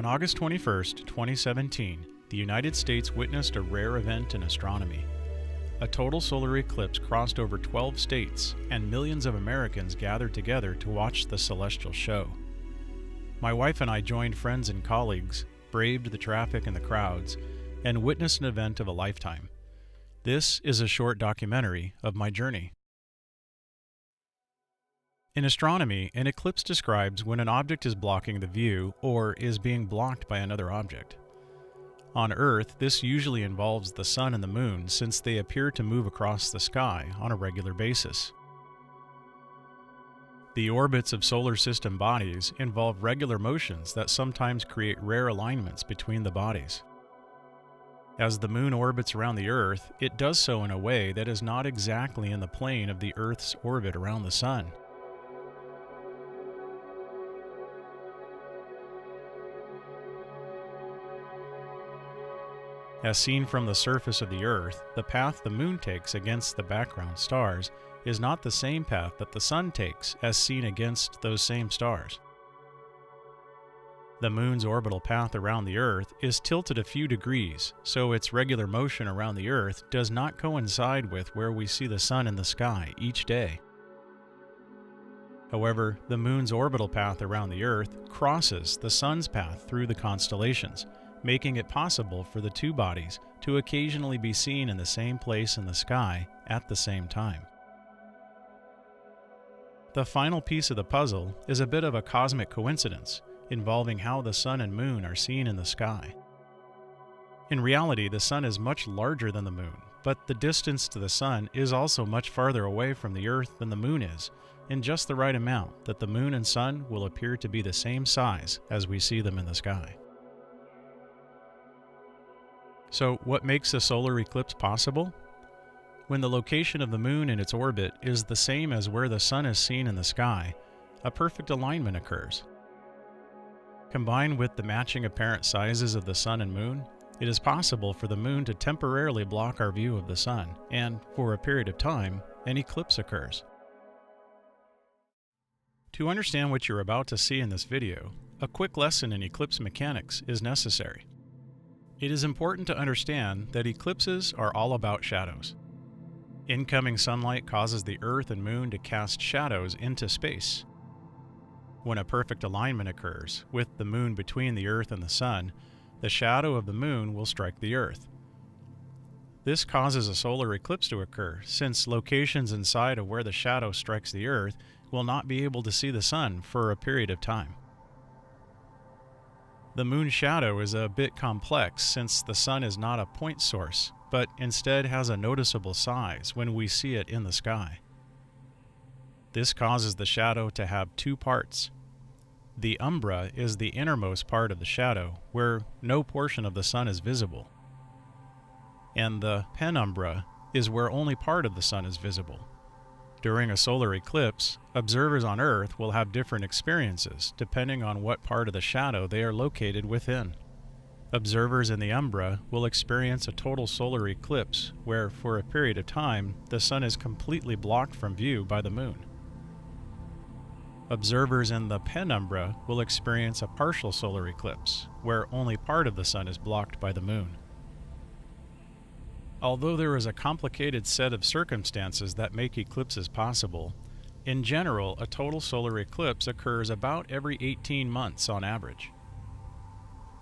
On August 21st, 2017, the United States witnessed a rare event in astronomy. A total solar eclipse crossed over 12 states, and millions of Americans gathered together to watch the celestial show. My wife and I joined friends and colleagues, braved the traffic and the crowds, and witnessed an event of a lifetime. This is a short documentary of my journey. In astronomy, an eclipse describes when an object is blocking the view or is being blocked by another object. On Earth, this usually involves the sun and the moon, since they appear to move across the sky on a regular basis. The orbits of solar system bodies involve regular motions that sometimes create rare alignments between the bodies. As the moon orbits around the Earth, it does so in a way that is not exactly in the plane of the Earth's orbit around the sun. As seen from the surface of the Earth, the path the moon takes against the background stars is not the same path that the sun takes as seen against those same stars. The moon's orbital path around the Earth is tilted a few degrees, so its regular motion around the Earth does not coincide with where we see the sun in the sky each day. However, the moon's orbital path around the Earth crosses the sun's path through the constellations, making it possible for the two bodies to occasionally be seen in the same place in the sky at the same time. The final piece of the puzzle is a bit of a cosmic coincidence, involving how the sun and moon are seen in the sky. In reality, the sun is much larger than the moon, but the distance to the sun is also much farther away from the Earth than the moon is, in just the right amount that the moon and sun will appear to be the same size as we see them in the sky. So, what makes a solar eclipse possible? When the location of the moon in its orbit is the same as where the sun is seen in the sky, a perfect alignment occurs. Combined with the matching apparent sizes of the sun and moon, it is possible for the moon to temporarily block our view of the sun, and, for a period of time, an eclipse occurs. To understand what you're about to see in this video, a quick lesson in eclipse mechanics is necessary. It is important to understand that eclipses are all about shadows. Incoming sunlight causes the Earth and Moon to cast shadows into space. When a perfect alignment occurs, with the Moon between the Earth and the Sun, the shadow of the Moon will strike the Earth. This causes a solar eclipse to occur, since locations inside of where the shadow strikes the Earth will not be able to see the Sun for a period of time. The moon's shadow is a bit complex since the sun is not a point source, but instead has a noticeable size when we see it in the sky. This causes the shadow to have two parts. The umbra is the innermost part of the shadow, where no portion of the sun is visible. And the penumbra is where only part of the sun is visible. During a solar eclipse, observers on Earth will have different experiences depending on what part of the shadow they are located within. Observers in the umbra will experience a total solar eclipse where, for a period of time, the sun is completely blocked from view by the moon. Observers in the penumbra will experience a partial solar eclipse where only part of the sun is blocked by the moon. Although there is a complicated set of circumstances that make eclipses possible, in general, a total solar eclipse occurs about every 18 months on average.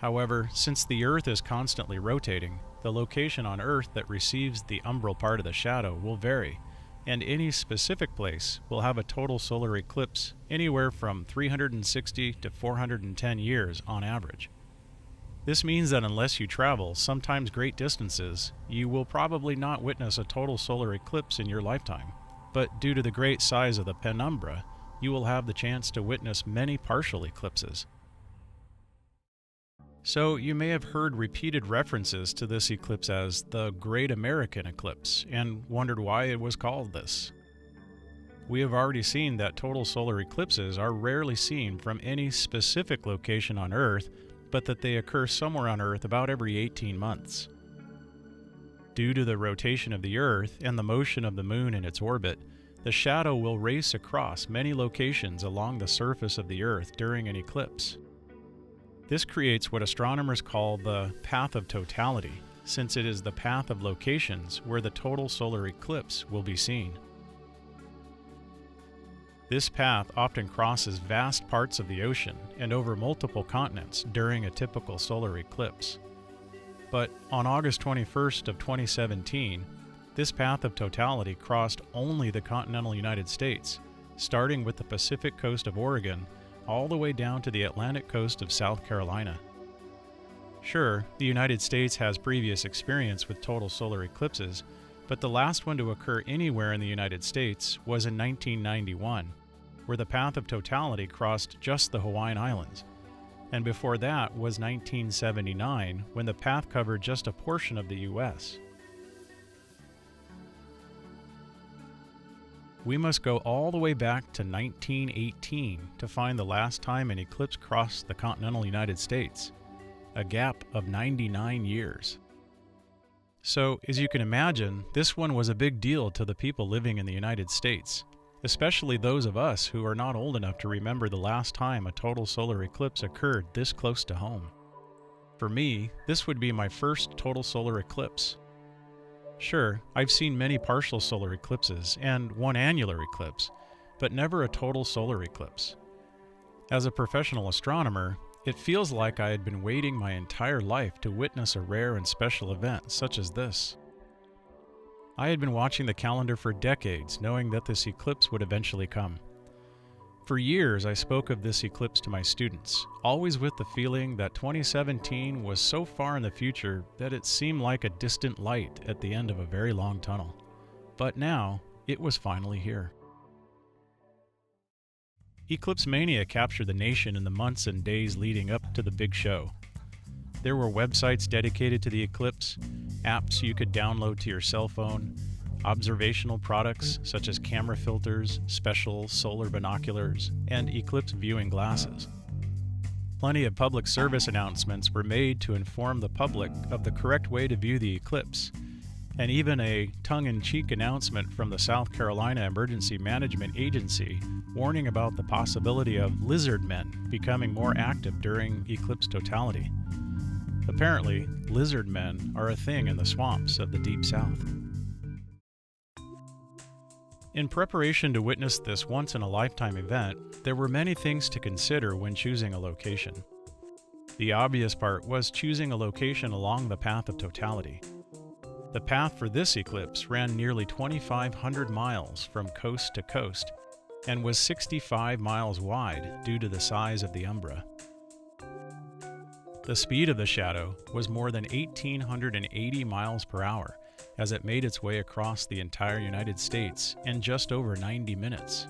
However, since the Earth is constantly rotating, the location on Earth that receives the umbral part of the shadow will vary, and any specific place will have a total solar eclipse anywhere from 360 to 410 years on average. This means that unless you travel, sometimes great distances, you will probably not witness a total solar eclipse in your lifetime. But due to the great size of the penumbra, you will have the chance to witness many partial eclipses. So you may have heard repeated references to this eclipse as the Great American Eclipse and wondered why it was called this. We have already seen that total solar eclipses are rarely seen from any specific location on Earth, but that they occur somewhere on Earth about every 18 months. Due to the rotation of the Earth and the motion of the Moon in its orbit, the shadow will race across many locations along the surface of the Earth during an eclipse. This creates what astronomers call the path of totality, since it is the path of locations where the total solar eclipse will be seen. This path often crosses vast parts of the ocean and over multiple continents during a typical solar eclipse. But on August 21st of 2017, this path of totality crossed only the continental United States, starting with the Pacific coast of Oregon all the way down to the Atlantic coast of South Carolina. Sure, the United States has previous experience with total solar eclipses, but the last one to occur anywhere in the United States was in 1991, where the path of totality crossed just the Hawaiian Islands. And before that was 1979, when the path covered just a portion of the U.S. We must go all the way back to 1918 to find the last time an eclipse crossed the continental United States, a gap of 99 years. So, as you can imagine, this one was a big deal to the people living in the United States, especially those of us who are not old enough to remember the last time a total solar eclipse occurred this close to home. For me, this would be my first total solar eclipse. Sure, I've seen many partial solar eclipses and one annular eclipse, but never a total solar eclipse. As a professional astronomer, it feels like I had been waiting my entire life to witness a rare and special event such as this. I had been watching the calendar for decades, knowing that this eclipse would eventually come. For years, I spoke of this eclipse to my students, always with the feeling that 2017 was so far in the future that it seemed like a distant light at the end of a very long tunnel. But now, it was finally here. Eclipse mania captured the nation in the months and days leading up to the big show. There were websites dedicated to the eclipse, apps you could download to your cell phone, observational products such as camera filters, special solar binoculars, and eclipse viewing glasses. Plenty of public service announcements were made to inform the public of the correct way to view the eclipse, and even a tongue-in-cheek announcement from the South Carolina Emergency Management Agency warning about the possibility of lizard men becoming more active during eclipse totality. Apparently, lizard men are a thing in the swamps of the Deep South. In preparation to witness this once-in-a-lifetime event, there were many things to consider when choosing a location. The obvious part was choosing a location along the path of totality. The path for this eclipse ran nearly 2,500 miles from coast to coast and was 65 miles wide due to the size of the umbra. The speed of the shadow was more than 1,880 miles per hour, as it made its way across the entire United States in just over 90 minutes.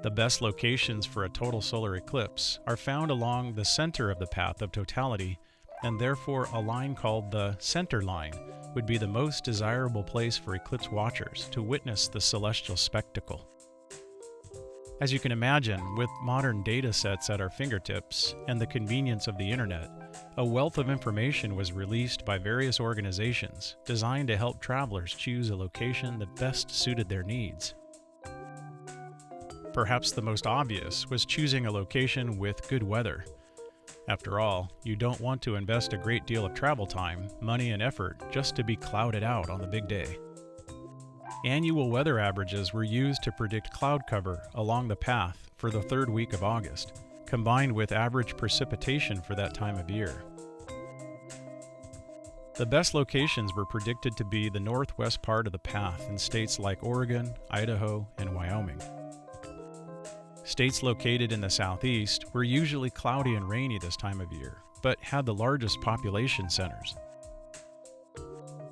The best locations for a total solar eclipse are found along the center of the path of totality, and therefore a line called the center line would be the most desirable place for eclipse watchers to witness the celestial spectacle. As you can imagine, with modern data sets at our fingertips and the convenience of the internet, a wealth of information was released by various organizations designed to help travelers choose a location that best suited their needs. Perhaps the most obvious was choosing a location with good weather. After all, you don't want to invest a great deal of travel time, money, and effort just to be clouded out on the big day. Annual weather averages were used to predict cloud cover along the path for the third week of August, combined with average precipitation for that time of year. The best locations were predicted to be the northwest part of the path in states like Oregon, Idaho, and Wyoming. States located in the southeast were usually cloudy and rainy this time of year, but had the largest population centers.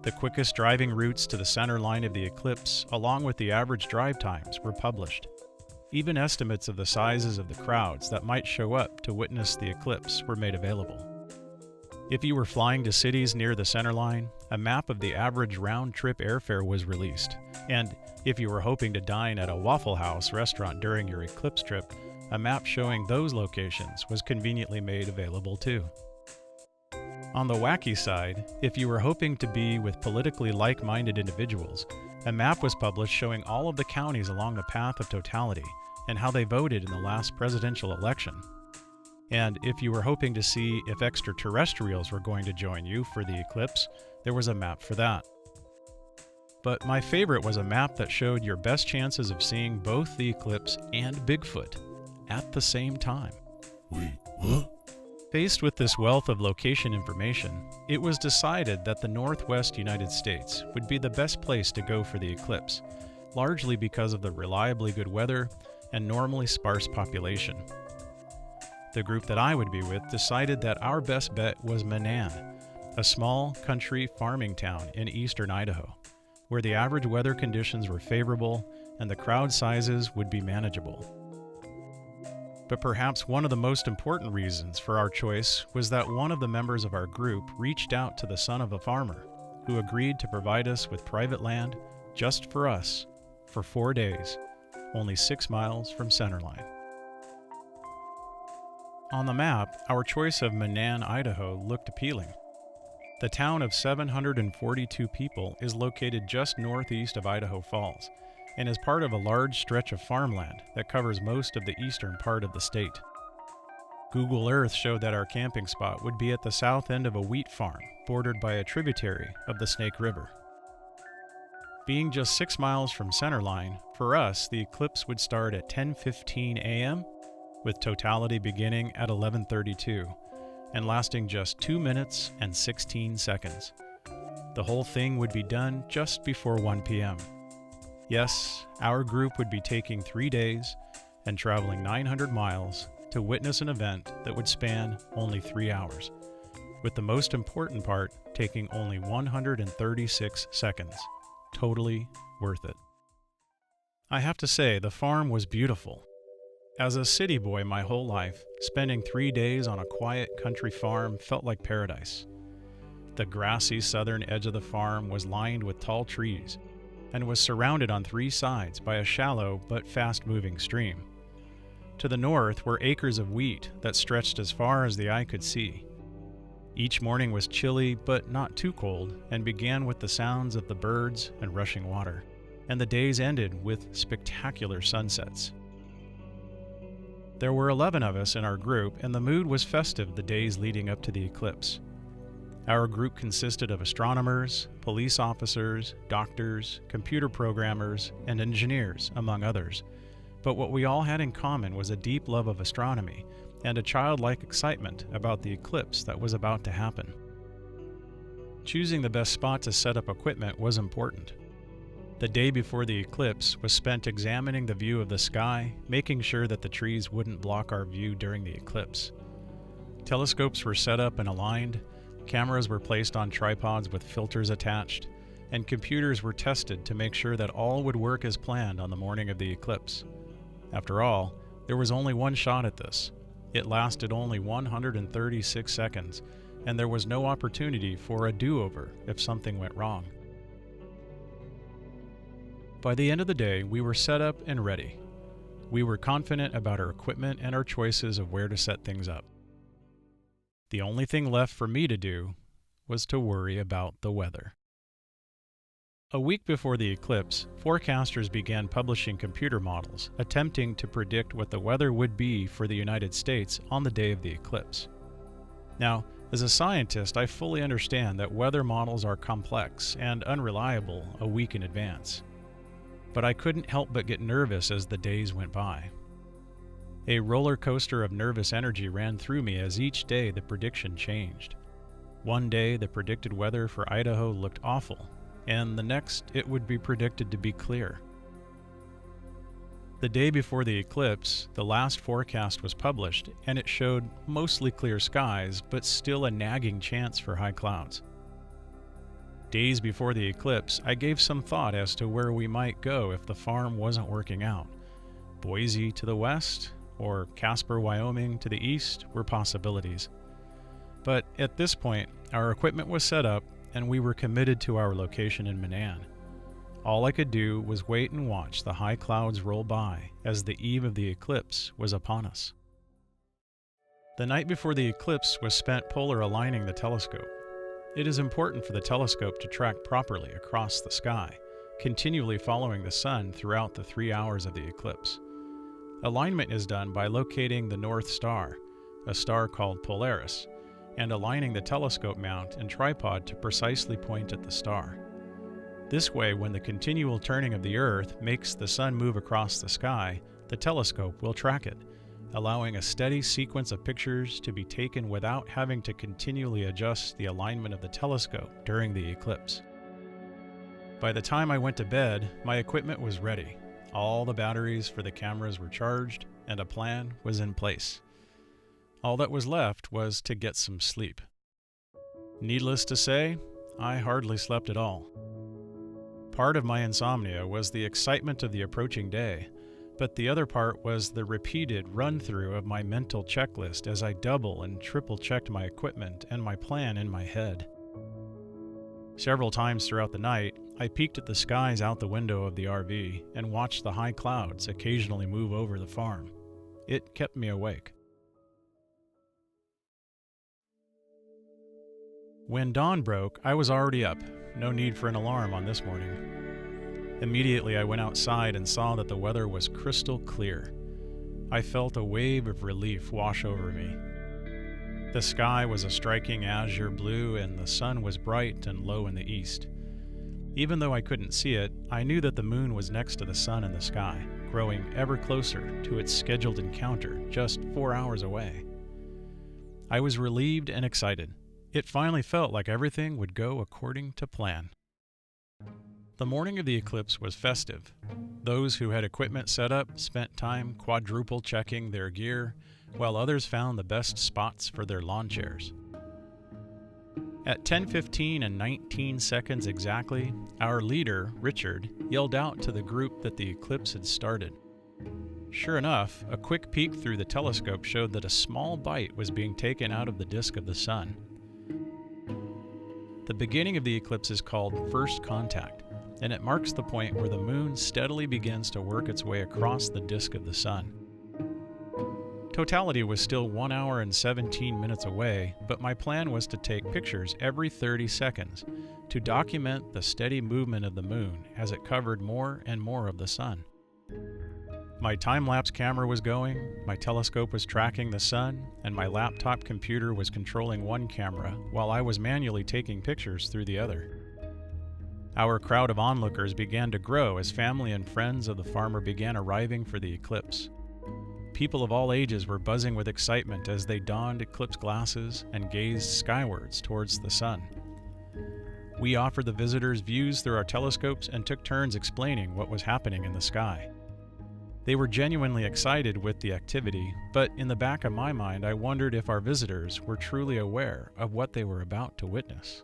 The quickest driving routes to the center line of the eclipse, along with the average drive times, were published. Even estimates of the sizes of the crowds that might show up to witness the eclipse were made available. If you were flying to cities near the center line, a map of the average round-trip airfare was released, and if you were hoping to dine at a Waffle House restaurant during your eclipse trip, a map showing those locations was conveniently made available too. On the wacky side, if you were hoping to be with politically like-minded individuals, a map was published showing all of the counties along the path of totality and how they voted in the last presidential election. And if you were hoping to see if extraterrestrials were going to join you for the eclipse, there was a map for that. But my favorite was a map that showed your best chances of seeing both the eclipse and Bigfoot at the same time. Wait, what? Faced with this wealth of location information, it was decided that the Northwest United States would be the best place to go for the eclipse, largely because of the reliably good weather and normally sparse population. The group that I would be with decided that our best bet was Manan, a small country farming town in eastern Idaho, where the average weather conditions were favorable and the crowd sizes would be manageable. But perhaps one of the most important reasons for our choice was that one of the members of our group reached out to the son of a farmer, who agreed to provide us with private land just for us for 4 days, only 6 miles from Centerline. On the map, our choice of Manan, Idaho looked appealing. The town of 742 people is located just northeast of Idaho Falls and is part of a large stretch of farmland that covers most of the eastern part of the state. Google Earth showed that our camping spot would be at the south end of a wheat farm bordered by a tributary of the Snake River. Being just 6 miles from Centerline, for us the eclipse would start at 10:15 a.m., with totality beginning at 11:32 and lasting just 2 minutes and 16 seconds. The whole thing would be done just before 1 p.m. Yes, our group would be taking 3 days and traveling 900 miles to witness an event that would span only 3 hours, with the most important part taking only 136 seconds. Totally worth it. I have to say, the farm was beautiful. As a city boy my whole life, spending 3 days on a quiet country farm felt like paradise. The grassy southern edge of the farm was lined with tall trees and was surrounded on 3 sides by a shallow but fast-moving stream. To the north were acres of wheat that stretched as far as the eye could see. Each morning was chilly but not too cold and began with the sounds of the birds and rushing water, and the days ended with spectacular sunsets. There were 11 of us in our group, and the mood was festive the days leading up to the eclipse. Our group consisted of astronomers, police officers, doctors, computer programmers, and engineers, among others. But what we all had in common was a deep love of astronomy and a childlike excitement about the eclipse that was about to happen. Choosing the best spot to set up equipment was important. The day before the eclipse was spent examining the view of the sky, making sure that the trees wouldn't block our view during the eclipse. Telescopes were set up and aligned, cameras were placed on tripods with filters attached, and computers were tested to make sure that all would work as planned on the morning of the eclipse. After all, there was only one shot at this. It lasted only 136 seconds, and there was no opportunity for a do-over if something went wrong. By the end of the day, we were set up and ready. We were confident about our equipment and our choices of where to set things up. The only thing left for me to do was to worry about the weather. A week before the eclipse, forecasters began publishing computer models attempting to predict what the weather would be for the United States on the day of the eclipse. Now, as a scientist, I fully understand that weather models are complex and unreliable a week in advance. But I couldn't help but get nervous as the days went by. A roller coaster of nervous energy ran through me as each day the prediction changed. One day the predicted weather for Idaho looked awful, and the next it would be predicted to be clear. The day before the eclipse, the last forecast was published, and it showed mostly clear skies, but still a nagging chance for high clouds. Days before the eclipse, I gave some thought as to where we might go if the farm wasn't working out. Boise to the west, or Casper, Wyoming to the east were possibilities. But at this point, our equipment was set up, and we were committed to our location in Manan. All I could do was wait and watch the high clouds roll by as the eve of the eclipse was upon us. The night before the eclipse was spent polar aligning the telescope. It is important for the telescope to track properly across the sky, continually following the sun throughout the 3 hours of the eclipse. Alignment is done by locating the North Star, a star called Polaris, and aligning the telescope mount and tripod to precisely point at the star. This way, when the continual turning of the Earth makes the sun move across the sky, the telescope will track it, allowing a steady sequence of pictures to be taken without having to continually adjust the alignment of the telescope during the eclipse. By the time I went to bed, my equipment was ready. All the batteries for the cameras were charged, and a plan was in place. All that was left was to get some sleep. Needless to say, I hardly slept at all. Part of my insomnia was the excitement of the approaching day, but the other part was the repeated run-through of my mental checklist as I double and triple-checked my equipment and my plan in my head. Several times throughout the night, I peeked at the skies out the window of the RV and watched the high clouds occasionally move over the farm. It kept me awake. When dawn broke, I was already up. No need for an alarm on this morning. Immediately, I went outside and saw that the weather was crystal clear. I felt a wave of relief wash over me. The sky was a striking azure blue, and the sun was bright and low in the east. Even though I couldn't see it, I knew that the moon was next to the sun in the sky, growing ever closer to its scheduled encounter just 4 hours away. I was relieved and excited. It finally felt like everything would go according to plan. The morning of the eclipse was festive. Those who had equipment set up spent time quadruple checking their gear, while others found the best spots for their lawn chairs. At 10:15 and 19 seconds exactly, our leader, Richard, yelled out to the group that the eclipse had started. Sure enough, a quick peek through the telescope showed that a small bite was being taken out of the disk of the sun. The beginning of the eclipse is called first contact, and it marks the point where the moon steadily begins to work its way across the disk of the sun. Totality was still 1 hour and 17 minutes away, but my plan was to take pictures every 30 seconds to document the steady movement of the moon as it covered more and more of the sun. My time-lapse camera was going, my telescope was tracking the sun, and my laptop computer was controlling one camera while I was manually taking pictures through the other. Our crowd of onlookers began to grow as family and friends of the farmer began arriving for the eclipse. People of all ages were buzzing with excitement as they donned eclipse glasses and gazed skywards towards the sun. We offered the visitors views through our telescopes and took turns explaining what was happening in the sky. They were genuinely excited with the activity, but in the back of my mind I wondered if our visitors were truly aware of what they were about to witness.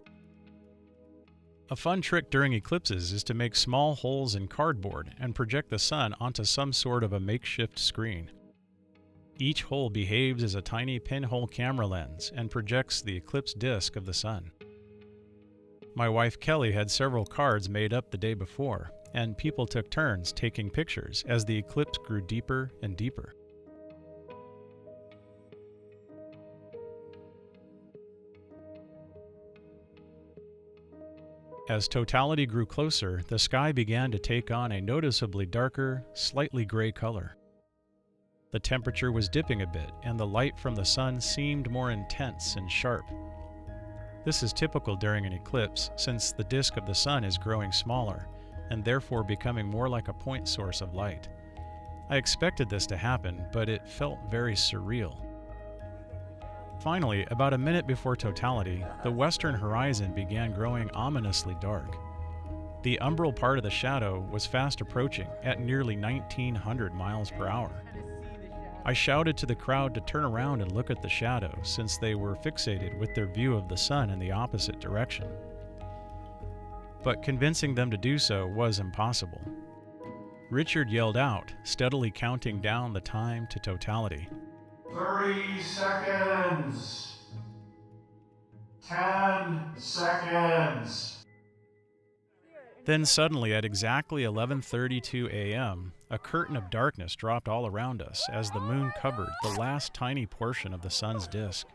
A fun trick during eclipses is to make small holes in cardboard and project the sun onto some sort of a makeshift screen. Each hole behaves as a tiny pinhole camera lens and projects the eclipse disk of the sun. My wife Kelly had several cards made up the day before, and people took turns taking pictures as the eclipse grew deeper and deeper. As totality grew closer, the sky began to take on a noticeably darker, slightly gray color. The temperature was dipping a bit, and the light from the sun seemed more intense and sharp. This is typical during an eclipse, since the disk of the sun is growing smaller, and therefore becoming more like a point source of light. I expected this to happen, but it felt very surreal. Finally, about a minute before totality, the western horizon began growing ominously dark. The umbral part of the shadow was fast approaching at nearly 1,900 miles per hour. I shouted to the crowd to turn around and look at the shadow, since they were fixated with their view of the sun in the opposite direction. But convincing them to do so was impossible. Richard yelled out, steadily counting down the time to totality. 30 seconds. 10 seconds. Then suddenly, at exactly 11:32 a.m., a curtain of darkness dropped all around us as the moon covered the last tiny portion of the sun's disk.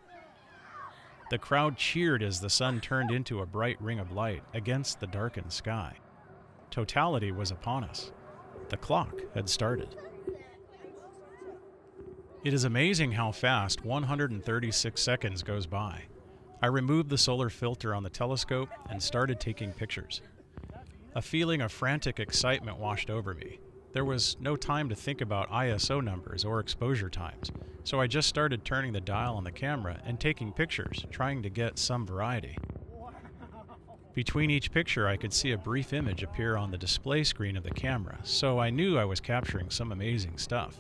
The crowd cheered as the sun turned into a bright ring of light against the darkened sky. Totality was upon us. The clock had started. It is amazing how fast 136 seconds goes by. I removed the solar filter on the telescope and started taking pictures. A feeling of frantic excitement washed over me. There was no time to think about ISO numbers or exposure times, so I just started turning the dial on the camera and taking pictures, trying to get some variety. Between each picture, I could see a brief image appear on the display screen of the camera, so I knew I was capturing some amazing stuff.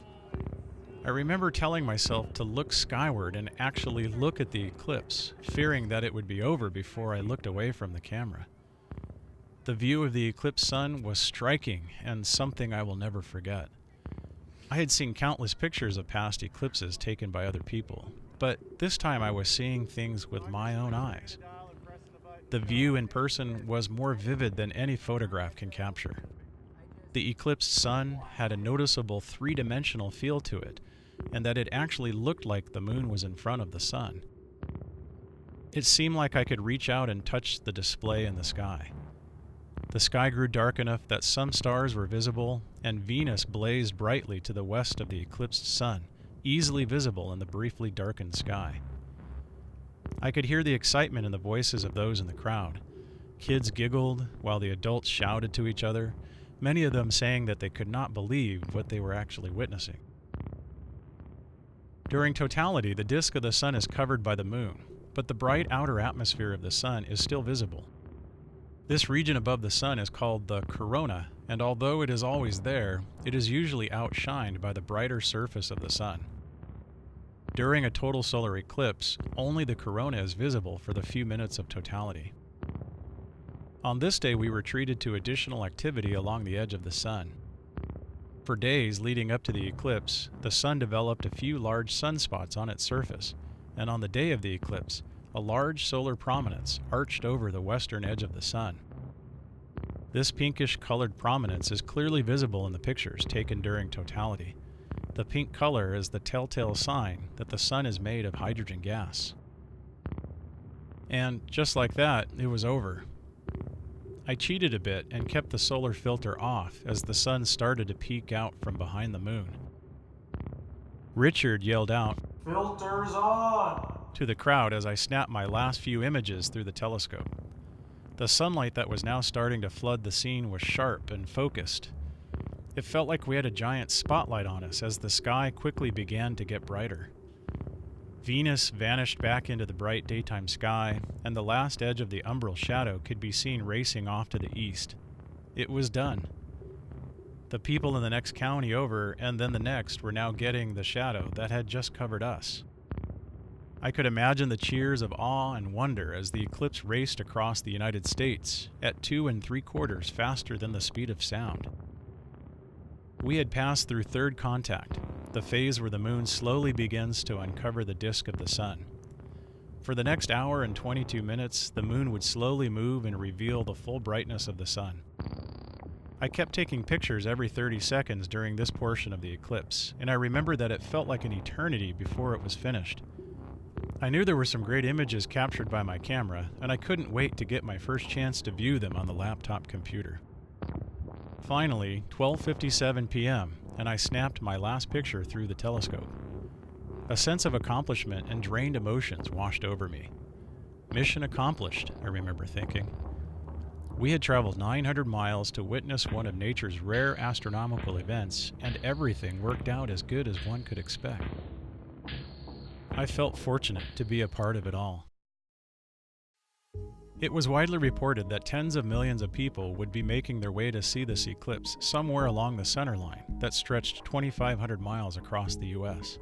I remember telling myself to look skyward and actually look at the eclipse, fearing that it would be over before I looked away from the camera. The view of the eclipse sun was striking and something I will never forget. I had seen countless pictures of past eclipses taken by other people, but this time I was seeing things with my own eyes. The view in person was more vivid than any photograph can capture. The eclipsed sun had a noticeable three-dimensional feel to it, and that it actually looked like the moon was in front of the sun. It seemed like I could reach out and touch the display in the sky. The sky grew dark enough that some stars were visible, and Venus blazed brightly to the west of the eclipsed sun, easily visible in the briefly darkened sky. I could hear the excitement in the voices of those in the crowd. Kids giggled while the adults shouted to each other, many of them saying that they could not believe what they were actually witnessing. During totality, the disk of the sun is covered by the moon, but the bright outer atmosphere of the sun is still visible. This region above the sun is called the corona, and although it is always there, it is usually outshined by the brighter surface of the sun. During a total solar eclipse, only the corona is visible for the few minutes of totality. On this day, we were treated to additional activity along the edge of the sun. For days leading up to the eclipse, the sun developed a few large sunspots on its surface, and on the day of the eclipse, a large solar prominence arched over the western edge of the sun. This pinkish-colored prominence is clearly visible in the pictures taken during totality. The pink color is the telltale sign that the sun is made of hydrogen gas. And just like that, it was over. I cheated a bit and kept the solar filter off as the sun started to peek out from behind the moon. Richard yelled out, "Filters on!" to the crowd as I snapped my last few images through the telescope. The sunlight that was now starting to flood the scene was sharp and focused. It felt like we had a giant spotlight on us as the sky quickly began to get brighter. Venus vanished back into the bright daytime sky, and the last edge of the umbral shadow could be seen racing off to the east. It was done. The people in the next county over, and then the next, were now getting the shadow that had just covered us. I could imagine the cheers of awe and wonder as the eclipse raced across the United States at 2 3/4 faster than the speed of sound. We had passed through third contact, the phase where the moon slowly begins to uncover the disk of the sun. For the next hour and 22 minutes, the moon would slowly move and reveal the full brightness of the sun. I kept taking pictures every 30 seconds during this portion of the eclipse, and I remember that it felt like an eternity before it was finished. I knew there were some great images captured by my camera, and I couldn't wait to get my first chance to view them on the laptop computer. Finally, 12:57 p.m., and I snapped my last picture through the telescope. A sense of accomplishment and drained emotions washed over me. Mission accomplished, I remember thinking. We had traveled 900 miles to witness one of nature's rare astronomical events, and everything worked out as good as one could expect. I felt fortunate to be a part of it all. It was widely reported that tens of millions of people would be making their way to see this eclipse somewhere along the center line that stretched 2,500 miles across the U.S.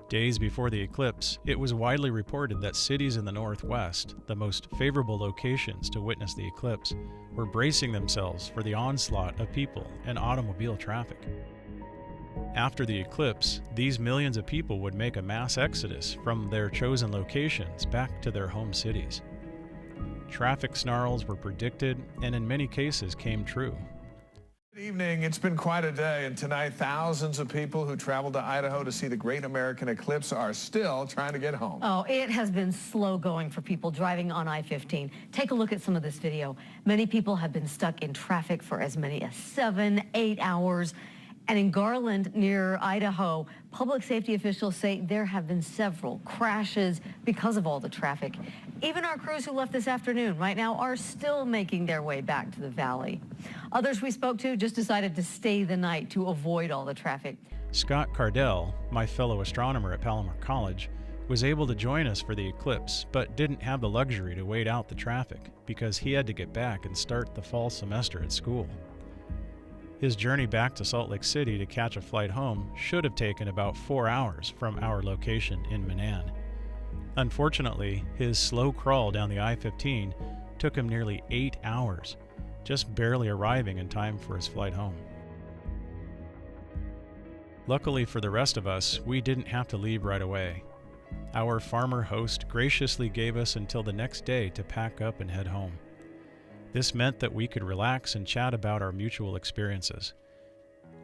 Days before the eclipse, it was widely reported that cities in the Northwest, the most favorable locations to witness the eclipse, were bracing themselves for the onslaught of people and automobile traffic. After the eclipse, these millions of people would make a mass exodus from their chosen locations back to their home cities. Traffic snarls were predicted and in many cases came true. Good evening. It's been quite a day, and tonight thousands of people who traveled to Idaho to see the Great American Eclipse are still trying to get home. Oh, it has been slow going for people driving on I-15. Take a look at some of this video. Many people have been stuck in traffic for as many as 7, 8 hours. And in Garland, near Idaho, public safety officials say there have been several crashes because of all the traffic. Even our crews who left this afternoon right now are still making their way back to the valley. Others we spoke to just decided to stay the night to avoid all the traffic. Scott Cardell, my fellow astronomer at Palomar College, was able to join us for the eclipse, but didn't have the luxury to wait out the traffic because he had to get back and start the fall semester at school. His journey back to Salt Lake City to catch a flight home should have taken about 4 hours from our location in Manan. Unfortunately, his slow crawl down the I-15 took him nearly 8 hours, just barely arriving in time for his flight home. Luckily for the rest of us, we didn't have to leave right away. Our farmer host graciously gave us until the next day to pack up and head home. This meant that we could relax and chat about our mutual experiences.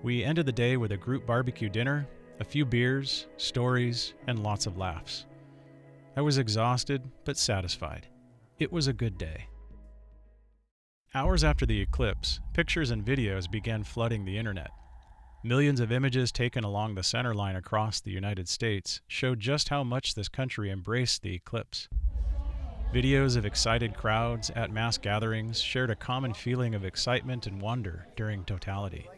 We ended the day with a group barbecue dinner, a few beers, stories, and lots of laughs. I was exhausted but satisfied. It was a good day. Hours after the eclipse, pictures and videos began flooding the internet. Millions of images taken along the center line across the United States showed just how much this country embraced the eclipse. Videos of excited crowds at mass gatherings shared a common feeling of excitement and wonder during Totality.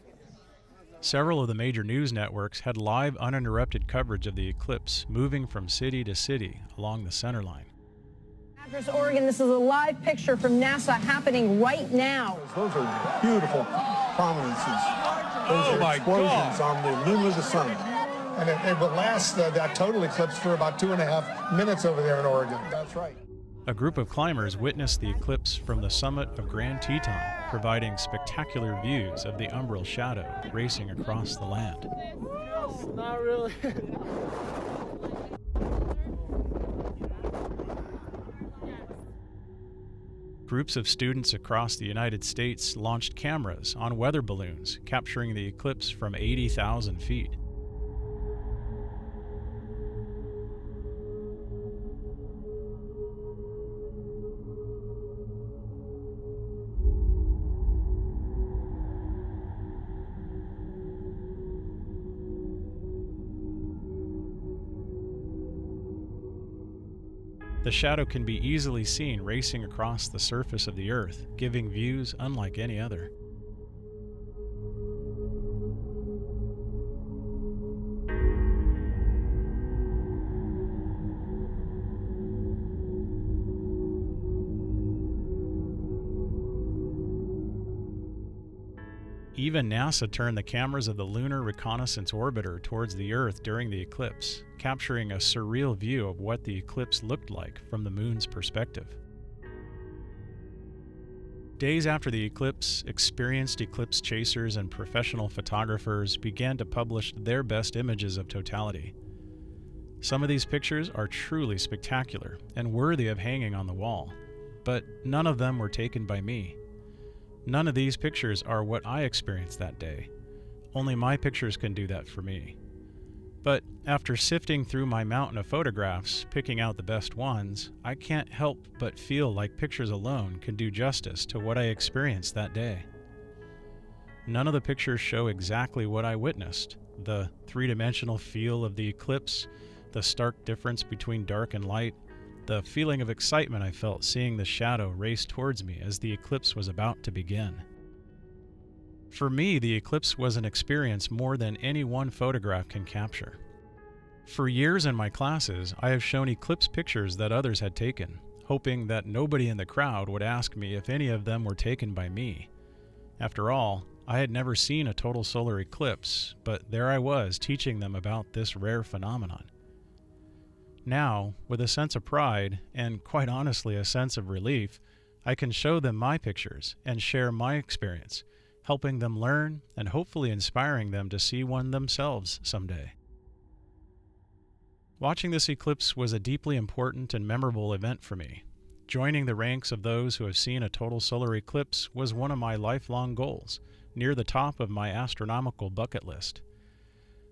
Several of the major news networks had live, uninterrupted coverage of the eclipse, moving from city to city along the center line. Actors, Oregon, this is a live picture from NASA happening right now. Those are beautiful prominences. Those are explosions on the moon of the sun. And it will last that total eclipse for about 2.5 minutes over there in Oregon. That's right. A group of climbers witnessed the eclipse from the summit of Grand Teton, providing spectacular views of the umbral shadow racing across the land. Not really. Groups of students across the United States launched cameras on weather balloons, capturing the eclipse from 80,000 feet. The shadow can be easily seen racing across the surface of the Earth, giving views unlike any other. Even NASA turned the cameras of the Lunar Reconnaissance Orbiter towards the Earth during the eclipse, capturing a surreal view of what the eclipse looked like from the Moon's perspective. Days after the eclipse, experienced eclipse chasers and professional photographers began to publish their best images of Totality. Some of these pictures are truly spectacular and worthy of hanging on the wall, but none of them were taken by me. None of these pictures are what I experienced that day. Only my pictures can do that for me. But after sifting through my mountain of photographs, picking out the best ones, I can't help but feel like pictures alone can do justice to what I experienced that day. None of the pictures show exactly what I witnessed: the three-dimensional feel of the eclipse, the stark difference between dark and light, the feeling of excitement I felt seeing the shadow race towards me as the eclipse was about to begin. For me, the eclipse was an experience more than any one photograph can capture. For years in my classes, I have shown eclipse pictures that others had taken, hoping that nobody in the crowd would ask me if any of them were taken by me. After all, I had never seen a total solar eclipse, but there I was teaching them about this rare phenomenon. Now, with a sense of pride, and quite honestly a sense of relief, I can show them my pictures and share my experience, helping them learn and hopefully inspiring them to see one themselves someday. Watching this eclipse was a deeply important and memorable event for me. Joining the ranks of those who have seen a total solar eclipse was one of my lifelong goals, near the top of my astronomical bucket list.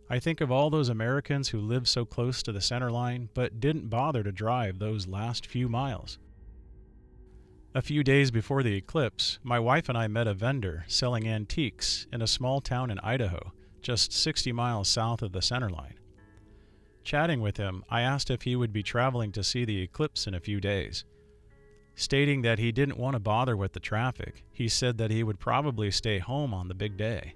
I think of all those Americans who lived so close to the center line but didn't bother to drive those last few miles. A few days before the eclipse, my wife and I met a vendor selling antiques in a small town in Idaho just 60 miles south of the centerline. Chatting with him, I asked if he would be traveling to see the eclipse in a few days. Stating that he didn't want to bother with the traffic, he said that he would probably stay home on the big day.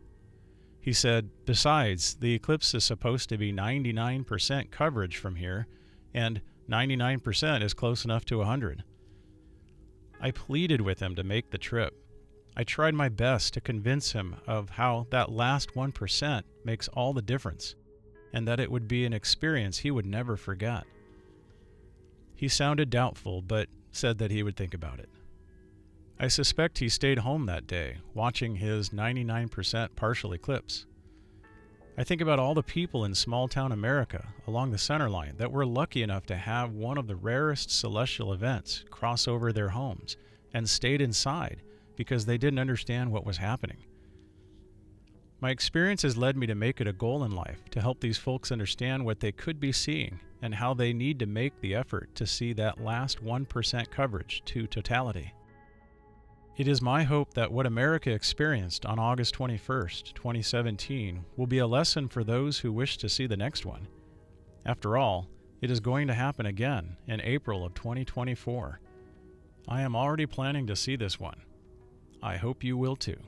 He said, besides, the eclipse is supposed to be 99% coverage from here, and 99% is close enough to 100. I pleaded with him to make the trip. I tried my best to convince him of how that last 1% makes all the difference, and that it would be an experience he would never forget. He sounded doubtful, but said that he would think about it. I suspect he stayed home that day, watching his 99% partial eclipse. I think about all the people in small-town America along the centerline that were lucky enough to have one of the rarest celestial events cross over their homes and stayed inside because they didn't understand what was happening. My experience has led me to make it a goal in life to help these folks understand what they could be seeing and how they need to make the effort to see that last 1% coverage to totality. It is my hope that what America experienced on August 21st, 2017 will be a lesson for those who wish to see the next one. After all, it is going to happen again in April of 2024. I am already planning to see this one. I hope you will too.